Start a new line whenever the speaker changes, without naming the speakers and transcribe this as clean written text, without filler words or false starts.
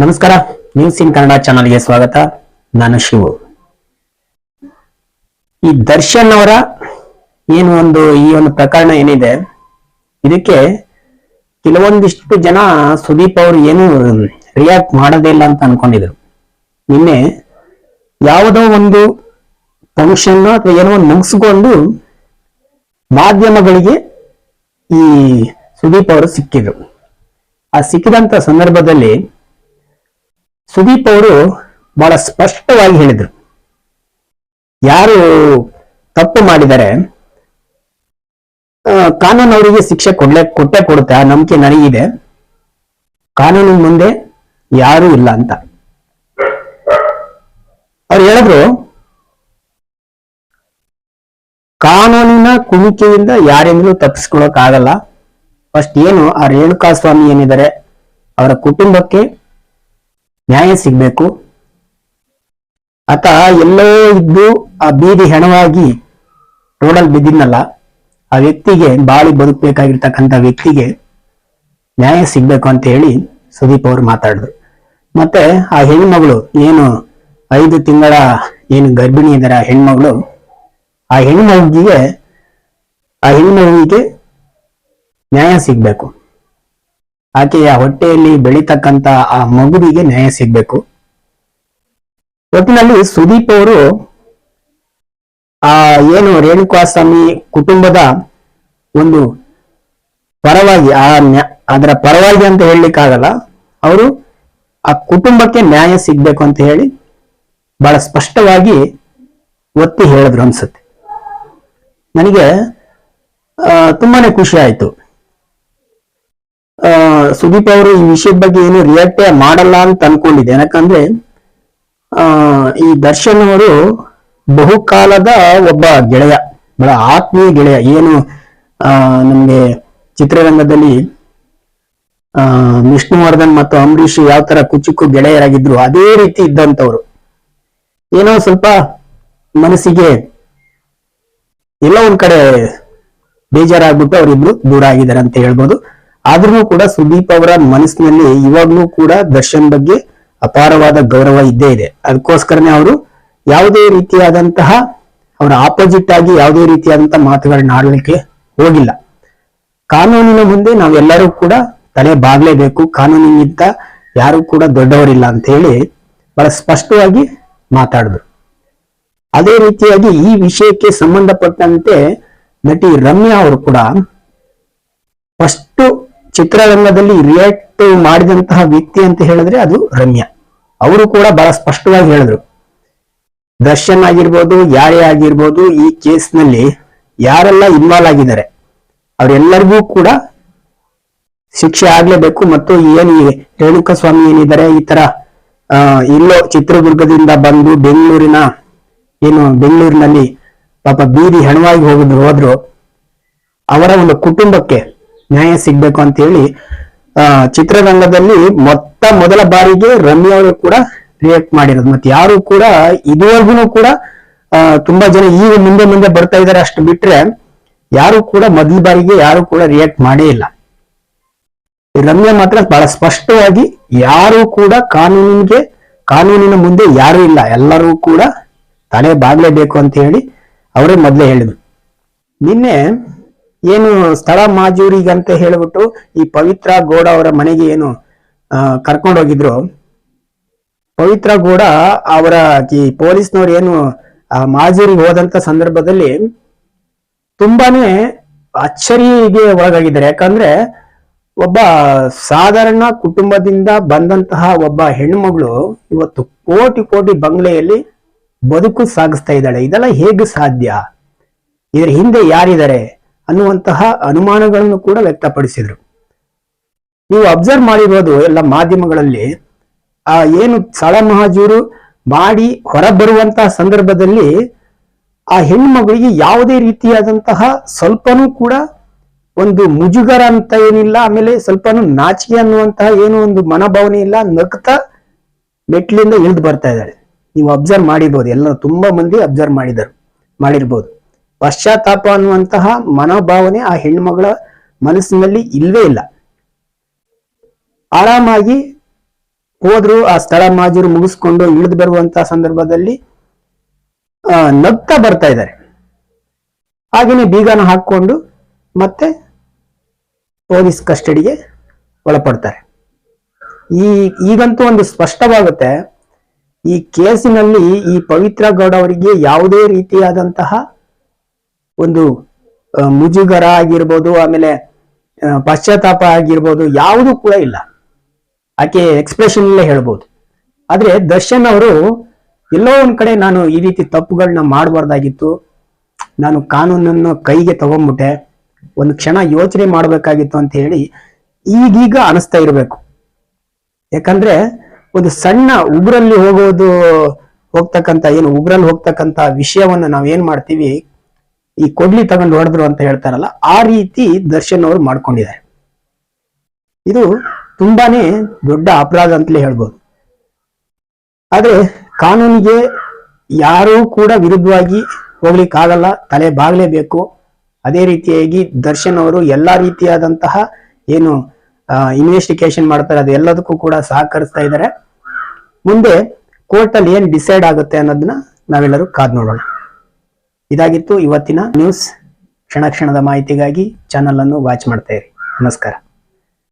ನಮಸ್ಕಾರ, ನ್ಯೂಸ್ ಇನ್ ಕನ್ನಡ ಚಾನಲ್ಗೆ ಸ್ವಾಗತ. ನಾನು ಶಿವು. ಈ ದರ್ಶನ್ ಅವರ ಈ ಒಂದು ಪ್ರಕರಣ ಏನಿದೆ, ಇದಕ್ಕೆ ಕೆಲವೊಂದಿಷ್ಟು ಜನ ಸುದೀಪ್ ಅವರು ಏನು ರಿಯಾಕ್ಟ್ ಮಾಡೋದೇ ಇಲ್ಲ ಅಂತ ಅನ್ಕೊಂಡಿದ್ರು. ನಿನ್ನೆ ಯಾವುದೋ ಒಂದು ಫಂಕ್ಷನ್ ಅಥವಾ ಏನೋ ಒಂದು ಮುಗಿಸ್ಕೊಂಡು ಮಾಧ್ಯಮಗಳಿಗೆ ಈ ಸುದೀಪ್ ಅವರು ಸಿಕ್ಕಿದ್ರು. ಆ ಸಿಕ್ಕಿದಂತ ಸಂದರ್ಭದಲ್ಲಿ ಸುದೀಪ್ ಅವರು ಬಹಳ ಸ್ಪಷ್ಟವಾಗಿ ಹೇಳಿದ್ರು, ಯಾರು ತಪ್ಪು ಮಾಡಿದರೆ ಕಾನೂನು ಅವರಿಗೆ ಶಿಕ್ಷೆ ಕೊಟ್ಟೆ ಕೊಡುತ್ತೆ, ಆ ನಂಬಿಕೆ ನನಗಿದೆ. ಕಾನೂನಿನ ಮುಂದೆ ಯಾರೂ ಇಲ್ಲ ಅಂತ ಅವ್ರು ಹೇಳಿದ್ರು. ಕಾನೂನಿನ ಕುಣಿಕೆಯಿಂದ ಯಾರಿಂದಲೂ ತಪ್ಪಿಸ್ಕೊಳಕ್ ಆಗಲ್ಲ. ಫಸ್ಟ್ ಏನು ಆ ರೇಣುಕಾ ಸ್ವಾಮಿ ಏನಿದ್ದಾರೆ ಅವರ ಕುಟುಂಬಕ್ಕೆ ನ್ಯಾಯ ಸಿಗ್ಬೇಕು. ಆತ ಎಲ್ಲೋ ಇದ್ದು ಆ ಬೀದಿ ಹೆಣವಾಗಿ ರೋಡಲ್ಲಿ ಬಿದ್ದಿದ್ನಲ್ಲ, ಆ ವ್ಯಕ್ತಿಗೆ ಬಾಳಿ ಬದುಕಬೇಕಾಗಿರ್ತಕ್ಕಂಥ ವ್ಯಕ್ತಿಗೆ ನ್ಯಾಯ ಸಿಗ್ಬೇಕು ಅಂತ ಹೇಳಿ ಸುದೀಪ್ ಅವರು ಮಾತಾಡಿದ್ರು. ಮತ್ತೆ ಆ ಹೆಣ್ಮಗಳು ಏನು 5 ತಿಂಗಳ ಏನು ಗರ್ಭಿಣಿ ಇದ್ದಾರೆ ಆ ಹೆಣ್ಮಗಳು, ಆ ಹೆಣ್ಮಗುವಿಗೆ ನ್ಯಾಯ ಸಿಗ್ಬೇಕು. ಆಕೆಯ ಹೊಟ್ಟೆಯಲ್ಲಿ ಬೆಳೀತಕ್ಕಂತ ಆ ಮಗುವಿಗೆ ನ್ಯಾಯ ಸಿಗ್ಬೇಕು. ಒಟ್ಟಿನಲ್ಲಿ ಸುದೀಪ್ ಅವರು ಆ ಏನು ರೇಣುಕಾಸ್ವಾಮಿ ಕುಟುಂಬದ ಒಂದು ಪರವಾಗಿ ಅದರ ಪರವಾಗಿ ಅಂತ ಹೇಳಲಿಕ್ಕಾಗಲ್ಲ, ಅವರು ಆ ಕುಟುಂಬಕ್ಕೆ ನ್ಯಾಯ ಸಿಗ್ಬೇಕು ಅಂತ ಹೇಳಿ ಬಹಳ ಸ್ಪಷ್ಟವಾಗಿ ಒತ್ತಿ ಹೇಳಿದ್ರು ಅನ್ಸುತ್ತೆ. ನನಗೆ ತುಂಬಾನೇ ಖುಷಿ ಆಯ್ತು. ಸುದೀಪ್ ಅವರು ಈ ವಿಷಯದ ಬಗ್ಗೆ ಏನು ರಿಯಾಕ್ಟ್ ಮಾಡಲ್ಲ ಅಂತ ಅನ್ಕೊಂಡಿದ್ದೆ. ಯಾಕಂದ್ರೆ ಈ ದರ್ಶನ್ ಅವರು ಬಹುಕಾಲದ ಒಬ್ಬ ಗೆಳೆಯ, ಬಹಳ ಆತ್ಮೀಯ ಗೆಳೆಯ. ಏನು ನಮ್ಗೆ ಚಿತ್ರರಂಗದಲ್ಲಿ ವಿಷ್ಣುವರ್ಧನ್ ಮತ್ತು ಅಂಬರೀಷ್ ಯಾವ ತರ ಕುಚಿಕ್ಕು ಗೆಳೆಯರಾಗಿದ್ರು ಅದೇ ರೀತಿ ಇದ್ದಂತವ್ರು. ಏನೋ ಸ್ವಲ್ಪ ಮನಸ್ಸಿಗೆ ಎಲ್ಲ ಒಂದ್ ಕಡೆ ಬೇಜಾರಾಗ್ಬಿಟ್ಟು ಅವರಿಬ್ರು ದೂರ ಆಗಿದ್ದಾರೆ ಅಂತ ಹೇಳ್ಬೋದು. ಆದ್ರೂ ಕೂಡ ಸುದೀಪ್ ಅವರ ಮನಸ್ಸಿನಲ್ಲಿ ಇವಾಗ್ಲೂ ಕೂಡ ದರ್ಶನ್ ಬಗ್ಗೆ ಅಪಾರವಾದ ಗೌರವ ಇದ್ದೇ ಇದೆ. ಅದಕ್ಕೋಸ್ಕರನೇ ಅವರು ಯಾವುದೇ ರೀತಿಯಾದಂತಹ ಅವರ ಆಪೋಸಿಟ್ ಆಗಿ ಯಾವುದೇ ರೀತಿಯಾದಂತಹ ಮಾತುಗಳನ್ನ ಆಡಲಿಕ್ಕೆ ಹೋಗಿಲ್ಲ. ಕಾನೂನಿನ ಮುಂದೆ ನಾವೆಲ್ಲರೂ ಕೂಡ ತಲೆ ಬಾಗ್ಲೇಬೇಕು, ಕಾನೂನಿನಿಂದ ಯಾರು ಕೂಡ ದೊಡ್ಡವರಿಲ್ಲ ಅಂತ ಹೇಳಿ ಬಹಳ ಸ್ಪಷ್ಟವಾಗಿ ಮಾತಾಡಿದ್ರು. ಅದೇ ರೀತಿಯಾಗಿ ಈ ವಿಷಯಕ್ಕೆ ಸಂಬಂಧಪಟ್ಟಂತೆ ನಟಿ ರಮ್ಯಾ ಅವರು ಕೂಡ ಫಸ್ಟ್ ಚಿತ್ರರಂಗದಲ್ಲಿ ರಿಯಾಕ್ಟ್ ಮಾಡಿದಂತಹ ವ್ಯಕ್ತಿ ಅಂತ ಹೇಳಿದ್ರೆ ಅದು ರಮ್ಯಾ. ಅವರು ಕೂಡ ಬಹಳ ಸ್ಪಷ್ಟವಾಗಿ ಹೇಳಿದ್ರು, ದರ್ಶನ್ ಆಗಿರ್ಬೋದು ಯಾರೇ ಆಗಿರ್ಬೋದು ಈ ಕೇಸ್ನಲ್ಲಿ ಯಾರೆಲ್ಲ ಇನ್ವಾಲ್ವ್ ಆಗಿದ್ದಾರೆ ಅವರೆಲ್ಲರಿಗೂ ಕೂಡ ಶಿಕ್ಷೆ ಆಗ್ಲೇಬೇಕು. ಮತ್ತು ಏನು ರೇಣುಕಾ ಸ್ವಾಮಿ ಏನಿದ್ದಾರೆ ಈ ತರ ಇಲ್ಲೋ ಚಿತ್ರದುರ್ಗದಿಂದ ಬಂದು ಬೆಂಗಳೂರಿನಲ್ಲಿ ಪಾಪ ಬೀದಿ ಹೆಣವಾಗಿ ಹೋದ್ರು, ಅವರ ಒಂದು ಕುಟುಂಬಕ್ಕೆ ನ್ಯಾಯ ಸಿಗ್ಬೇಕು ಅಂತ ಹೇಳಿ ಚಿತ್ರರಂಗದಲ್ಲಿ ಮೊದಲ ಬಾರಿಗೆ ರಮ್ಯಾ ಅವರು ಕೂಡ ರಿಯಾಕ್ಟ್ ಮಾಡಿರೋದು. ಮತ್ತೆ ಯಾರು ಕೂಡ ಇದುವರೆಗೂ ಕೂಡ ತುಂಬಾ ಜನ ಈಗ ಮುಂದೆ ಬರ್ತಾ ಇದಾರೆ, ಅಷ್ಟು ಬಿಟ್ರೆ ಯಾರು ಕೂಡ ಮೊದಲ ಬಾರಿಗೆ ಯಾರು ಕೂಡ ರಿಯಾಕ್ಟ್ ಮಾಡೇ ಇಲ್ಲ. ರಮ್ಯಾ ಮಾತ್ರ ಬಹಳ ಸ್ಪಷ್ಟವಾಗಿ ಯಾರು ಕೂಡ ಕಾನೂನಿನ ಮುಂದೆ ಯಾರು ಇಲ್ಲ, ಎಲ್ಲರೂ ಕೂಡ ತಲೆ ಬಾಗ್ಲೇಬೇಕು ಅಂತ ಹೇಳಿ ಅವರೇ ಮೊದಲೇ ಹೇಳಿದ್ರು. ನಿನ್ನೆ ಏನು ಸ್ಥಳ ಮಾಜೂರಿಗೆ ಅಂತ ಹೇಳ್ಬಿಟ್ಟು ಈ ಪವಿತ್ರ ಗೌಡ ಅವರ ಮನೆಗೆ ಏನು ಕರ್ಕೊಂಡೋಗಿದ್ರು, ಪವಿತ್ರ ಗೌಡ ಅವರ ಈ ಪೊಲೀಸ್ನವ್ರು ಏನು ಮಾಜೂರಿಗೆ ಹೋದಂತ ಸಂದರ್ಭದಲ್ಲಿ ತುಂಬಾನೇ ಅಚ್ಚರಿಗೆ ಒಳಗಾಗಿದ್ದಾರೆ. ಯಾಕಂದ್ರೆ ಒಬ್ಬ ಸಾಧಾರಣ ಕುಟುಂಬದಿಂದ ಬಂದಂತಹ ಒಬ್ಬ ಹೆಣ್ಣುಮಗಳು ಇವತ್ತು ಕೋಟಿ ಬಂಗ್ಲೆಯಲ್ಲಿ ಬದುಕು ಸಾಗಿಸ್ತಾ ಇದ್ದಾಳೆ. ಇದೆಲ್ಲ ಹೇಗೆ ಸಾಧ್ಯ, ಇದರ ಹಿಂದೆ ಯಾರಿದ್ದಾರೆ ಅನ್ನುವಂತಹ ಅನುಮಾನಗಳನ್ನು ಕೂಡ ವ್ಯಕ್ತಪಡಿಸಿದ್ರು. ನೀವು ಅಬ್ಸರ್ವ್ ಮಾಡಿರೋದು ಎಲ್ಲ ಮಾಧ್ಯಮಗಳಲ್ಲಿ ಆ ಏನು ಸ್ಥಳ ಮಹಾಜೂರು ಮಾಡಿ ಹೊರಬರುವಂತಹ ಸಂದರ್ಭದಲ್ಲಿ ಆ ಹೆಣ್ಮಗಳಿಗೆ ಯಾವುದೇ ರೀತಿಯಾದಂತಹ ಸ್ವಲ್ಪನೂ ಕೂಡ ಒಂದು ಮುಜುಗರ ಅಂತ ಏನಿಲ್ಲ, ಆಮೇಲೆ ಸ್ವಲ್ಪನೂ ನಾಚಿಕೆ ಅನ್ನುವಂತಹ ಏನು ಒಂದು ಮನೋಭಾವನೆ ಇಲ್ಲ, ನಗ್ತಾ ಮೆಟ್ಲಿಂದ ಇಳಿದು ಬರ್ತಾ ಇದ್ದಾಳೆ. ನೀವು ಅಬ್ಸರ್ವ್ ಮಾಡಿರ್ಬೋದು, ಎಲ್ಲ ತುಂಬಾ ಮಂದಿ ಅಬ್ಸರ್ವ್ ಮಾಡಿರ್ಬೋದು. ಪಶ್ಚಾತ್ತಾಪ ಅನ್ನುವಂತಹ ಮನೋಭಾವನೆ ಆ ಹೆಣ್ಮಗಳ ಮನಸ್ಸಿನಲ್ಲಿ ಇಲ್ವೇ ಇಲ್ಲ. ಆರಾಮಾಗಿ ಹೋದ್ರು. ಆ ಸ್ಥಳ ಮಾಜೂರು ಮುಗಿಸ್ಕೊಂಡು ಇಳಿದು ಬರುವಂತ ಸಂದರ್ಭದಲ್ಲಿ ನಗ್ತಾ ಬರ್ತಾ ಇದ್ದಾರೆ. ಹಾಗೇನೆ ಬೀಗನ ಹಾಕೊಂಡು ಮತ್ತೆ ಪೊಲೀಸ್ ಕಸ್ಟಡಿಗೆ ಒಳಪಡ್ತಾರೆ. ಈಗಂತೂ ಒಂದು ಸ್ಪಷ್ಟವಾಗುತ್ತೆ, ಈ ಕೇಸಿನಲ್ಲಿ ಈ ಪವಿತ್ರ ಗೌಡ ಅವರಿಗೆ ಯಾವುದೇ ರೀತಿಯಾದಂತಹ ಒಂದು ಮುಜುಗರ ಆಗಿರ್ಬೋದು, ಆಮೇಲೆ ಪಶ್ಚಾತ್ತಾಪ ಆಗಿರ್ಬೋದು, ಯಾವುದೂ ಕೂಡ ಇಲ್ಲ. ಆಕೆ ಎಕ್ಸ್ಪ್ರೆಷನ್ ಅಲ್ಲೇ ಹೇಳ್ಬೋದು. ಆದ್ರೆ ದರ್ಶನ್ ಅವರು ಎಲ್ಲೋ ಒಂದ್ ಕಡೆ ನಾನು ಈ ರೀತಿ ತಪ್ಪುಗಳನ್ನ ಮಾಡಬಾರ್ದಾಗಿತ್ತು, ನಾನು ಕಾನೂನನ್ನು ಕೈಗೆ ತಗೊಂಡ್ಬಿಟ್ಟೆ, ಒಂದು ಕ್ಷಣ ಯೋಚನೆ ಮಾಡ್ಬೇಕಾಗಿತ್ತು ಅಂತ ಹೇಳಿ ಈಗೀಗ ಅನಿಸ್ತಾ ಇರಬೇಕು. ಯಾಕಂದ್ರೆ ಒಂದು ಸಣ್ಣ ಉಗ್ರಲ್ಲಿ ಹೋಗ್ತಕ್ಕಂತ ಏನು ಉಗ್ರಲ್ಲಿ ಹೋಗ್ತಕ್ಕಂತ ವಿಷಯವನ್ನ ನಾವ್ ಏನ್ ಮಾಡ್ತೀವಿ, ಈ ಕೊಡ್ಲಿ ತಗೊಂಡು ಹೊಡೆದ್ರು ಅಂತ ಹೇಳ್ತಾರಲ್ಲ, ಆ ರೀತಿ ದರ್ಶನ್ ಅವರು ಮಾಡ್ಕೊಂಡಿದ್ದಾರೆ. ಇದು ತುಂಬಾನೇ ದೊಡ್ಡ ಅಪರಾಧ ಅಂತಲೇ ಹೇಳ್ಬೋದು. ಆದ್ರೆ ಕಾನೂನಿಗೆ ಯಾರೂ ಕೂಡ ವಿರುದ್ಧವಾಗಿ ಹೋಗ್ಲಿಕ್ಕಾಗಲ್ಲ, ತಲೆ ಬಾಗ್ಲೇಬೇಕು. ಅದೇ ರೀತಿಯಾಗಿ ದರ್ಶನ್ ಅವರು ಎಲ್ಲಾ ರೀತಿಯಾದಂತಹ ಏನು ಇನ್ವೆಸ್ಟಿಗೇಷನ್ ಮಾಡ್ತಾರೆ ಅದೆಲ್ಲದಕ್ಕೂ ಕೂಡ ಸಹಕರಿಸ್ತಾ ಇದ್ದಾರೆ. ಮುಂದೆ ಕೋರ್ಟ್ ಅಲ್ಲಿ ಏನ್ ಡಿಸೈಡ್ ಆಗುತ್ತೆ ಅನ್ನೋದನ್ನ ನಾವೆಲ್ಲರೂ ಕಾದ್ ನೋಡೋಣ. ಇದಾಗಿತ್ತು ಇವತ್ತಿನ ನ್ಯೂಸ್. ಕ್ಷಣ ಕ್ಷಣದ ಮಾಹಿತಿಗಾಗಿ ಚಾನಲ್ ಅನ್ನು ವಾಚ್ ಮಾಡ್ತಾ ಇರಿ. ನಮಸ್ಕಾರ.